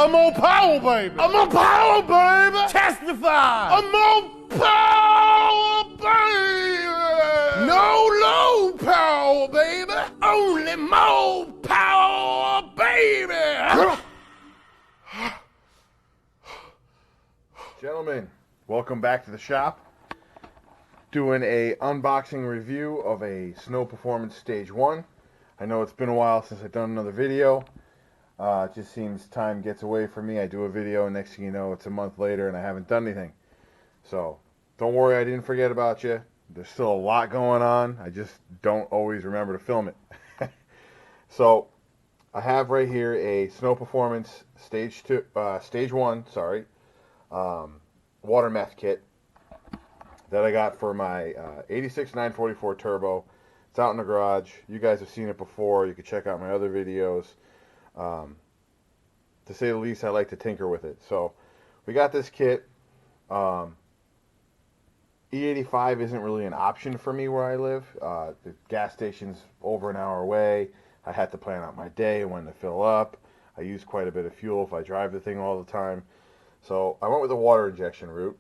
I'm more power, baby. I'm more power, baby. Testify. I'm more power, baby. No low power, baby. Only more power, baby. Gentlemen, welcome back to the shop. Doing a unboxing review of a Snow Performance Stage 1. I know it's been a while since I've done another video. It just seems time gets away from me. I do a video and next thing you know it's a month later and I haven't done anything. So don't worry, I didn't forget about you. There's still a lot going on. I just don't always remember to film it. So I have right here a Snow Performance Stage 1, water meth kit that I got for my 86 944 Turbo. It's out in the garage. You guys have seen it before. You can check out my other videos. To say the least, I like to tinker with it. So we got this kit. E85 isn't really an option for me where I live. The gas station's over an hour away. I had to plan out my day and when to fill up. I use quite a bit of fuel if I drive the thing all the time. So I went with the water injection route.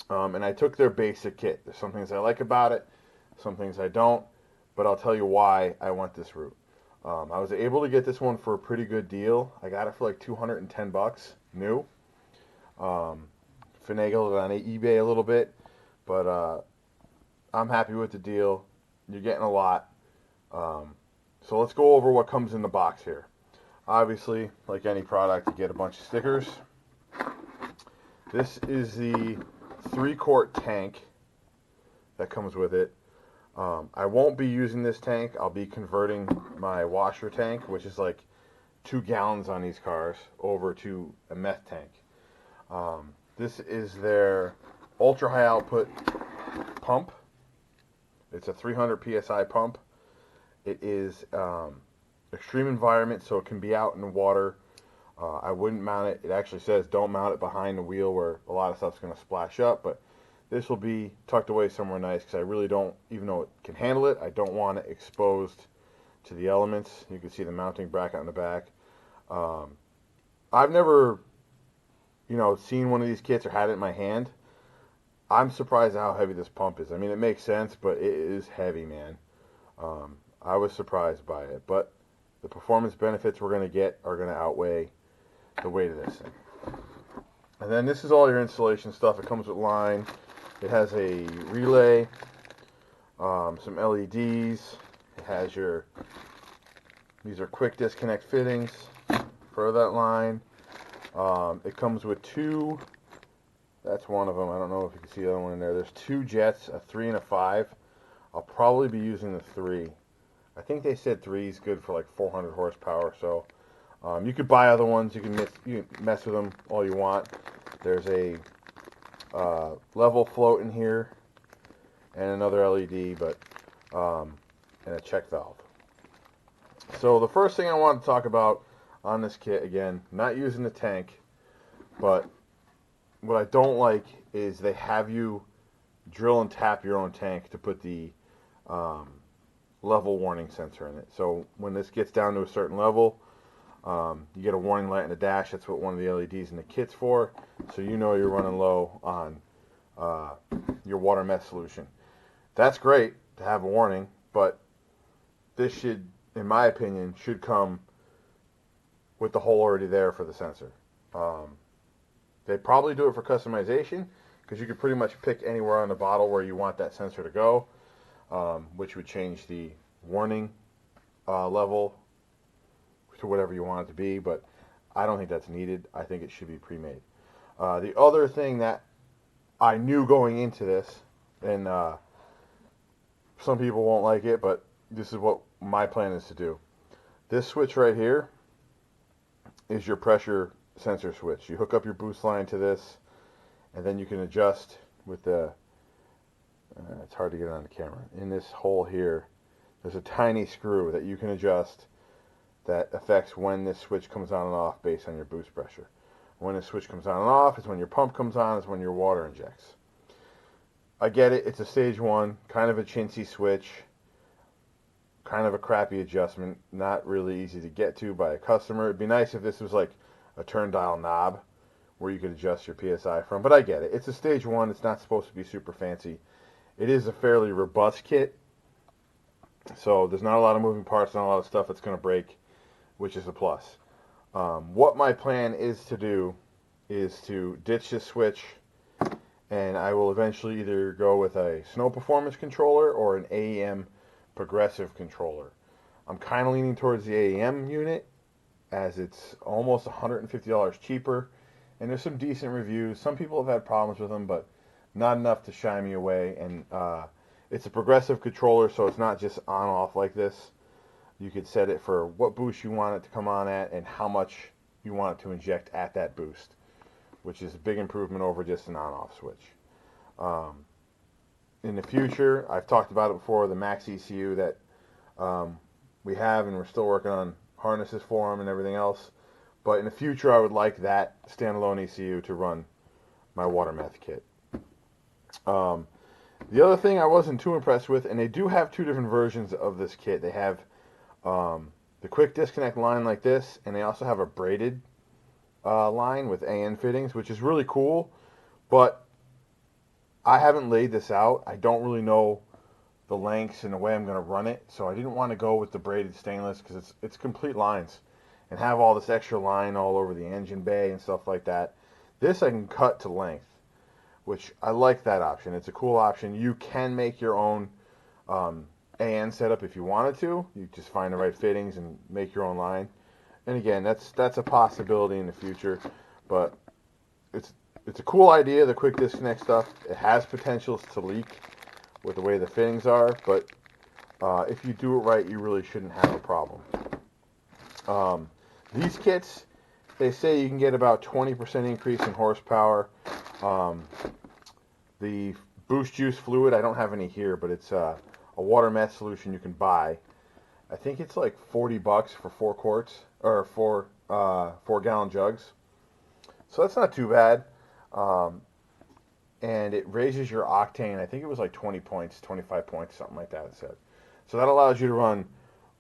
And I took their basic kit. There's some things I like about it, some things I don't, but I'll tell you why I went this route. I was able to get this one for a pretty good deal. I got it for like 210 bucks, new. Finagled it on eBay a little bit, but I'm happy with the deal. You're getting a lot. So let's go over what comes in the box here. Obviously, like any product, you get a bunch of stickers. This is the 3-quart tank that comes with it. I won't be using this tank. I'll be converting my washer tank, which is like 2 gallons on these cars, over to a meth tank. This is their ultra high output pump. It's a 300 psi pump. It is extreme environment, so it can be out in the water. I wouldn't mount it. It actually says don't mount it behind the wheel where a lot of stuff's going to splash up, but this will be tucked away somewhere nice because I really don't, even though it can handle it, I don't want it exposed to the elements. You can see the mounting bracket on the back. I've never, seen one of these kits or had it in my hand. I'm surprised at how heavy this pump is. I mean, it makes sense, but it is heavy, man. I was surprised by it, but the performance benefits we're going to get are going to outweigh the weight of this thing. And then this is all your installation stuff. It comes with line. It has a relay, some LEDs. It has these are quick disconnect fittings for that line. It comes with 2, that's one of them. I don't know if you can see the other one in there. There's 2 jets, a 3 and a 5. I'll probably be using the 3. I think they said 3 is good for like 400 horsepower, so you could buy other ones. You can mess with them all you want. There's a level float in here and another LED, but and a check valve. So the first thing I want to talk about on this kit, again, not using the tank, but what I don't like is they have you drill and tap your own tank to put the level warning sensor in it. So when this gets down to a certain level, you get a warning light in the dash. That's what one of the LEDs in the kit's for, so you know you're running low on your water meth solution. That's great to have a warning, but this should, in my opinion, should come with the hole already there for the sensor. They probably do it for customization, because you could pretty much pick anywhere on the bottle where you want that sensor to go, which would change the warning level to whatever you want it to be, but I don't think that's needed. I think it should be pre-made. The other thing that I knew going into this, and some people won't like it, but this is what my plan is to do. This switch right here is your pressure sensor switch. You hook up your boost line to this, and then you can adjust with the, it's hard to get on the camera, in this hole here, there's a tiny screw that you can adjust that affects when this switch comes on and off based on your boost pressure. When the switch comes on and off is when your pump comes on, is when your water injects. I get it, it's a stage 1, kind of a chintzy switch, kind of a crappy adjustment, not really easy to get to by a customer. It'd be nice if this was like a turn dial knob where you could adjust your PSI from. But I get it. It's a stage 1. It's not supposed to be super fancy. It is a fairly robust kit. So there's not a lot of moving parts, not a lot of stuff that's going to break, which is a plus. What my plan is to do is to ditch this switch, and I will eventually either go with a Snow Performance controller or an AEM progressive controller. I'm kind of leaning towards the AEM unit, as it's almost $150 cheaper, and there's some decent reviews. Some people have had problems with them, but not enough to shy me away. And it's a progressive controller, so it's not just on-off like this. You could set it for what boost you want it to come on at and how much you want it to inject at that boost, which is a big improvement over just an on-off switch. In the future, I've talked about it before, the Max ECU that we have, and we're still working on harnesses for them and everything else. But in the future, I would like that standalone ECU to run my water meth kit. The other thing I wasn't too impressed with, and they do have two different versions of this kit. They have the quick disconnect line like this, and they also have a braided line with AN fittings, which is really cool. But I haven't laid this out. I don't really know the lengths and the way I'm going to run it, so I didn't want to go with the braided stainless because it's complete lines and have all this extra line all over the engine bay and stuff like that. This I can cut to length, which I like that option. It's a cool option. You can make your own AN setup if you wanted to. You just find the right fittings and make your own line. And again, that's a possibility in the future, but it's a cool idea, the quick disconnect stuff. It has potentials to leak with the way the fittings are, but if you do it right, you really shouldn't have a problem. These kits, they say you can get about 20% increase in horsepower. The Boost Juice fluid, I don't have any here, but it's a water meth solution you can buy. I think it's like $40 for 4 quarts, or 4-gallon jugs. So that's not too bad. And it raises your octane. I think it was like 20 points, 25 points, something like that it said. So that allows you to run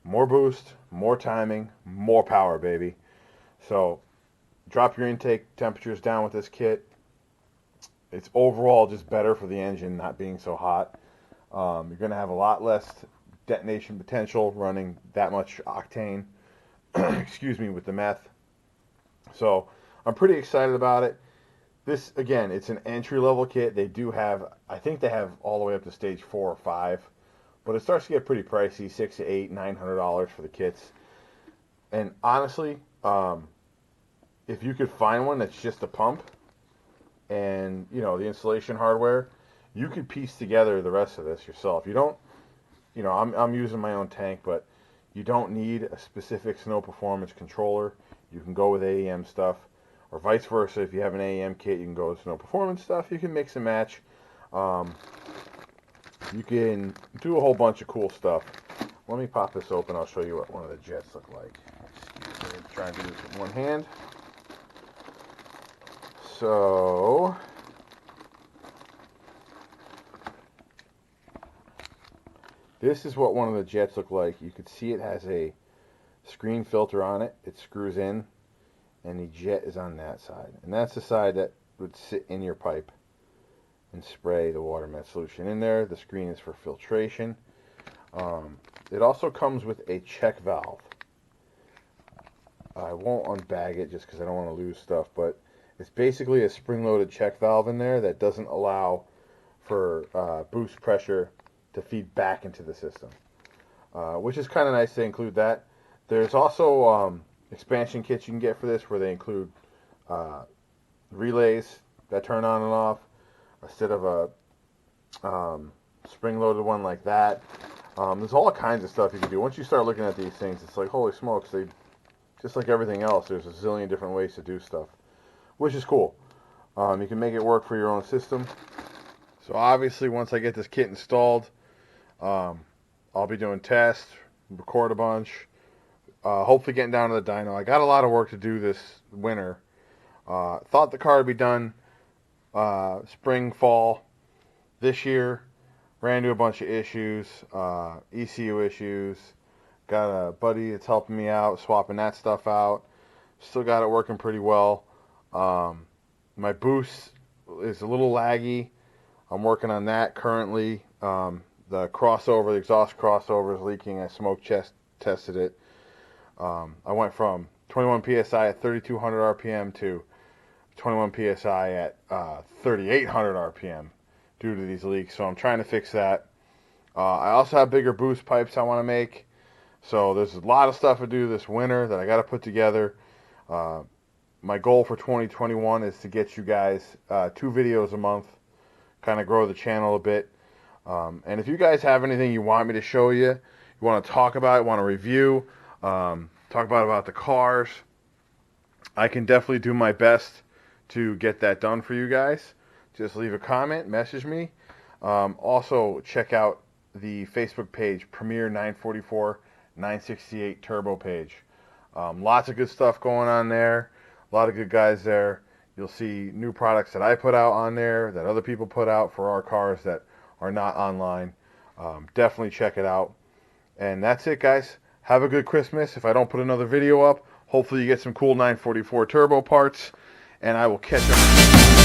more boost, more timing, more power, baby. So drop your intake temperatures down with this kit. It's overall just better for the engine not being so hot. You're going to have a lot less detonation potential running that much octane, excuse me, with the meth. So I'm pretty excited about it. This, again, it's an entry-level kit. They do have, I think they have all the way up to stage 4 or 5. But it starts to get pretty pricey, $600 to $900 for the kits. And honestly, if you could find one that's just a pump and, you know, the installation hardware, you could piece together the rest of this yourself. You don't, you know, I'm using my own tank, but you don't need a specific Snow Performance controller. You can go with AEM stuff, or vice versa. If you have an AEM kit, you can go with Snow Performance stuff. You can mix and match. You can do a whole bunch of cool stuff. Let me pop this open. I'll show you what one of the jets look like. Excuse me, try and do this with one hand. So, this is what one of the jets look like. You can see it has a screen filter on it. It screws in, and the jet is on that side. And that's the side that would sit in your pipe and spray the water meth solution in there. The screen is for filtration. It also comes with a check valve. I won't unbag it just because I don't want to lose stuff, but it's basically a spring-loaded check valve in there that doesn't allow for boost pressure to feed back into the system, which is kind of nice to include that. There's also expansion kits you can get for this where they include relays that turn on and off instead of a spring-loaded one like that. There's all kinds of stuff you can do. Once you start looking at these things, it's like, holy smokes, they just like everything else, there's a zillion different ways to do stuff, which is cool. You can make it work for your own system. So obviously, once I get this kit installed, I'll be doing tests, record a bunch, hopefully getting down to the dyno. I got a lot of work to do this winter. Thought the car would be done spring, fall this year. Ran into a bunch of issues, ECU issues. Got a buddy that's helping me out, swapping that stuff out. Still got it working pretty well. My boost is a little laggy. I'm working on that currently. The crossover, the exhaust crossover is leaking. I smoke tested it. I went from 21 psi at 3200 RPM to 21 psi at 3800 RPM due to these leaks. So I'm trying to fix that. I also have bigger boost pipes I want to make. So there's a lot of stuff to do this winter that I got to put together. My goal for 2021 is to get you guys 2 videos a month, kind of grow the channel a bit. And if you guys have anything you want me to show you, you want to talk about, want to review, talk about the cars, I can definitely do my best to get that done for you guys. Just leave a comment, message me. Also, check out the Facebook page, Premier 944 968 Turbo page. Lots of good stuff going on there. A lot of good guys there. You'll see new products that I put out on there, that other people put out for our cars that are not online. Definitely check it out. And that's it, guys. Have a good Christmas. If I don't put another video up, hopefully you get some cool 944 turbo parts, and I will catch up.